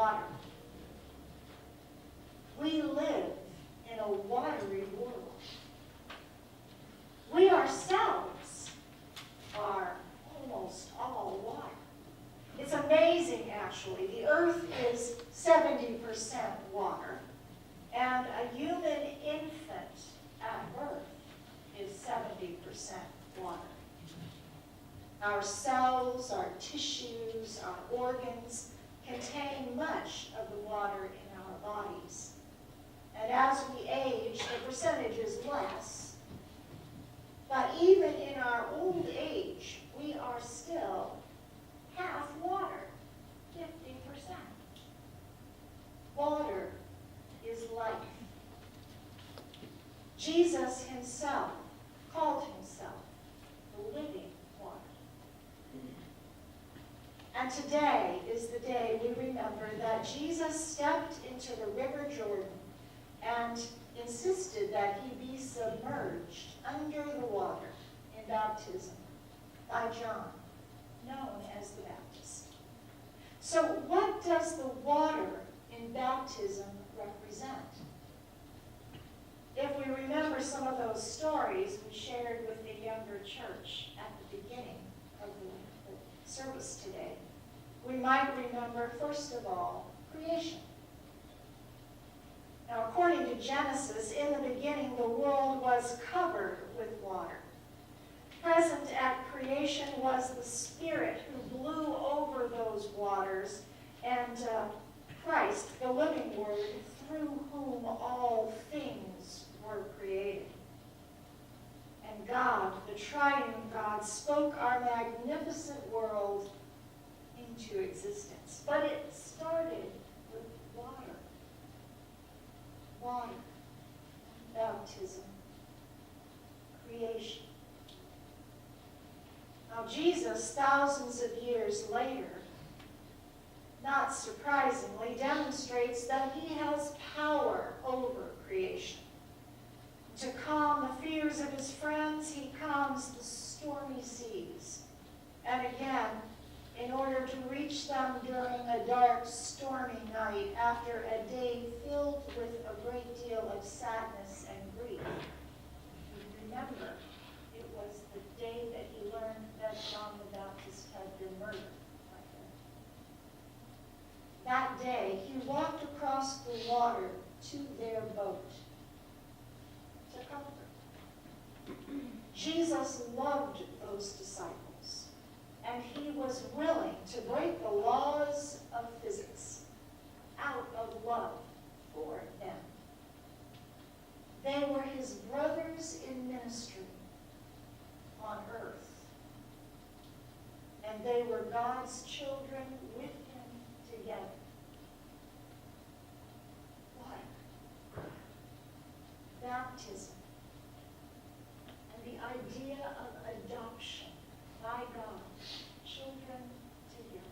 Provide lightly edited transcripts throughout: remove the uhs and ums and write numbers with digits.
water. We live in a watery world. We ourselves are almost all water. It's amazing, actually. The earth is 70% water, and a human infant at birth is 70% water. Our cells, our tissues, our organs contain much of the water in our bodies. And as we age, the percentage is less. But even in our old age, we are still half water, 50%. Water is life. Jesus himself called himself the living water. And today is the day we remember that Jesus stepped into the River Jordan and insisted that he be submerged under the water in baptism by John, known as the Baptist. So what does the water in baptism represent? If we remember some of those stories we shared with the younger church at the beginning of the service today, we might remember, first of all, creation. Now, according to Genesis, in the beginning, the world was covered with water. Present at creation was the Spirit who blew over those waters, and Christ, the living Word, through whom all things were created. And God, the triune God, spoke our magnificent world into existence. But it started with water. Water, baptism, creation. Now Jesus, thousands of years later, not surprisingly, demonstrates that he has power over creation. To calm the fears of his friends, he calms the stormy seas. And again, in order to reach them during a dark, stormy night after a day filled with a great deal of sadness and grief. You remember, it was the day that he learned that John the Baptist had been murdered. That day, he walked across the water to their boat to comfort. Jesus loved those disciples. And he was willing to break the laws of physics out of love for them. They were his brothers in ministry on earth. And they were God's children with him together. Water. Baptism. And the idea of adoption by God. Children together.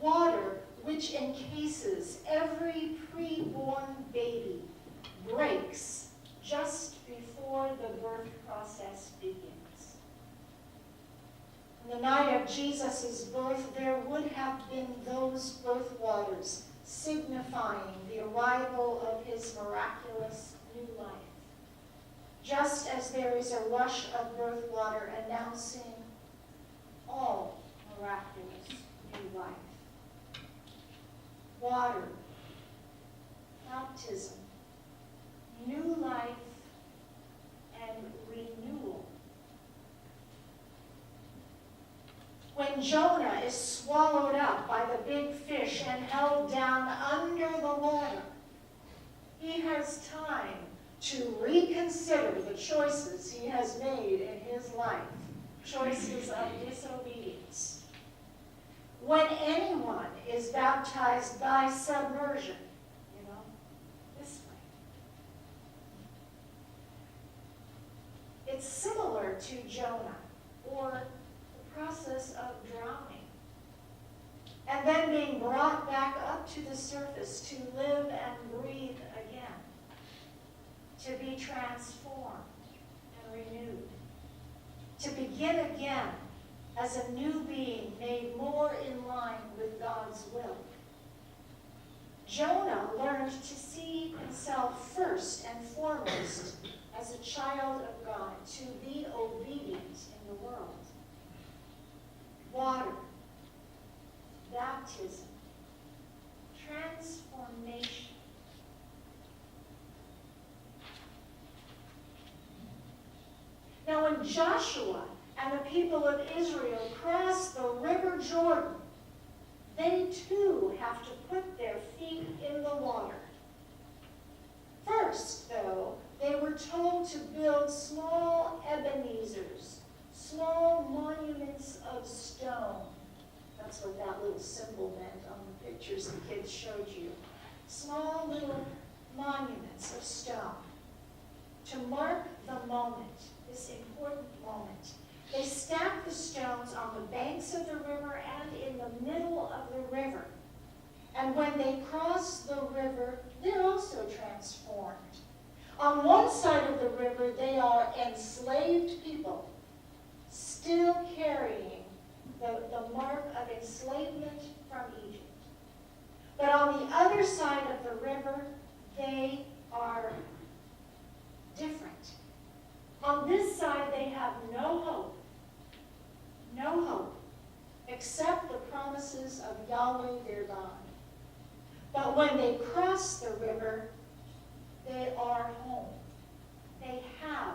Water, which encases every preborn baby, breaks just before the birth process begins. On the night of Jesus' birth, there would have been those birth waters signifying the arrival of his miraculous new life. Just as there is a rush of birth water announcing all miraculous new life. Water, baptism, new life, and renewal. When Jonah is swallowed up by the big fish and held down under the water, he has time to reconsider the choices he has made in his life, choices of disobedience. When anyone is baptized by submersion, this way, it's similar to Jonah, or the process of drowning, and then being brought back up to the surface to live and breathe again. To be transformed and renewed. To begin again as a new being made more in God's will. Jonah learned to see himself first and foremost as a child of God, to be obedient in the world. Water, baptism, transformation. Now when Joshua and the people of Israel cross the river Jordan, they too have to put their feet in the water. First, though, they were told to build small Ebenezers, small monuments of stone. That's what that little symbol meant on the pictures the kids showed you. Small little monuments of stone to mark the moment, this important moment. They stacked the stones on the banks of the river and in the middle of the river. And when they cross the river, they're also transformed. On one side of the river, they are enslaved people, still carrying the mark of enslavement from Egypt. But on the other side of the river, they are different. On this side, they have no hope, except the promises of Yahweh their God. But when they cross the river, they are home. They have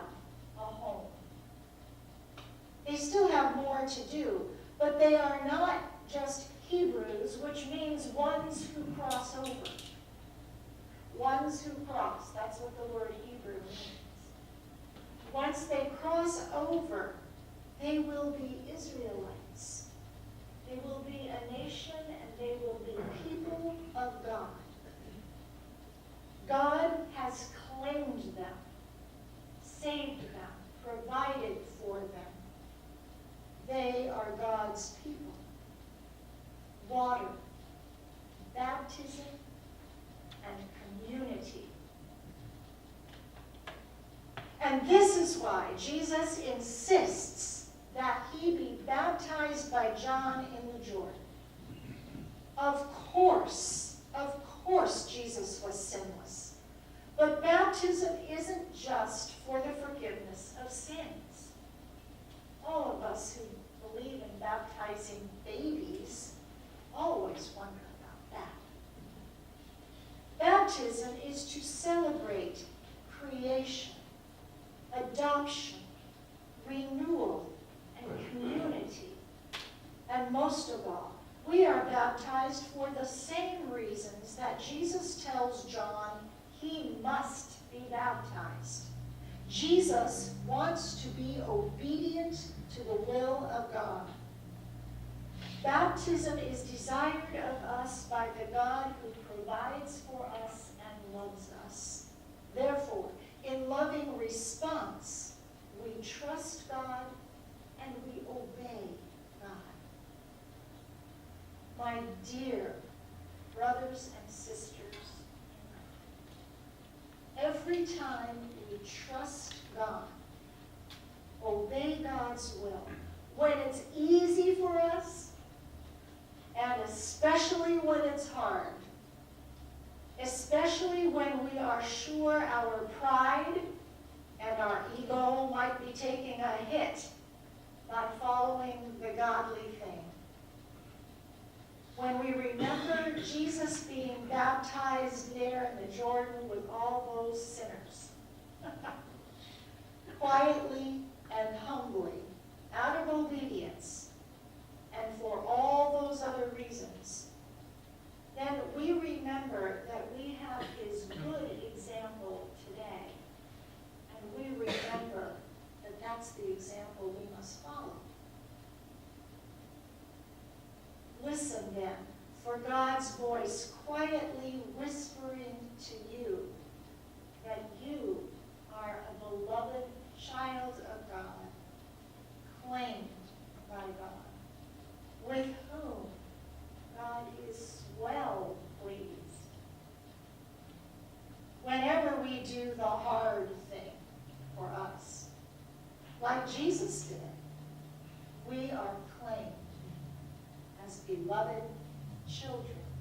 a home. They still have more to do, but they are not just Hebrews, which means ones who cross over. Ones who cross, that's what the word Hebrew means. Once they cross over, they will be Israelites. They will be a nation and they will be people of God. God has claimed them, saved them, provided for them. They are God's people. Water, baptism, and community. And this is why Jesus insists that he be baptized by John in the Jordan. Of course, Jesus was sinless. But baptism isn't just for the forgiveness of sins. All of us who believe in baptizing babies always wonder about that. Baptism is to celebrate creation, adoption, renewal, and community. And most of all, we are baptized for the same reasons that Jesus tells John he must be baptized. Jesus wants to be obedient to the will of God. Baptism is desired of us by the God who provides for us and loves us. Therefore, in loving response, we trust God and we obey God. My dear brothers and sisters, every time we trust God, obey God's will, when it's easy for us, and especially when it's hard, especially when we are sure our pride and our ego might be taking a hit by following the godly thing. When we remember Jesus being baptized there in the Jordan with all those sinners, quietly and humbly, out of obedience, and for all those other reasons, then we remember that we have his good example today. And we remember that that's the example we must follow. Listen then for God's voice quietly whispering to you that you are a beloved child of God, claimed by God, with whom God is well pleased. Whenever we do the hard thing for us, like Jesus did, we are claimed as beloved children